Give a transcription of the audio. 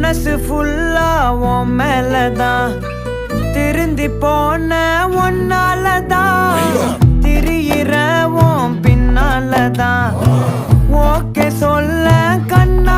மனசு ஃபுல்லா உன் மேலதான் திருந்தி போன ஒன்னாலதான் திரியிற உன் பின்னாலதான் ஓகே சொல்ல கண்ணா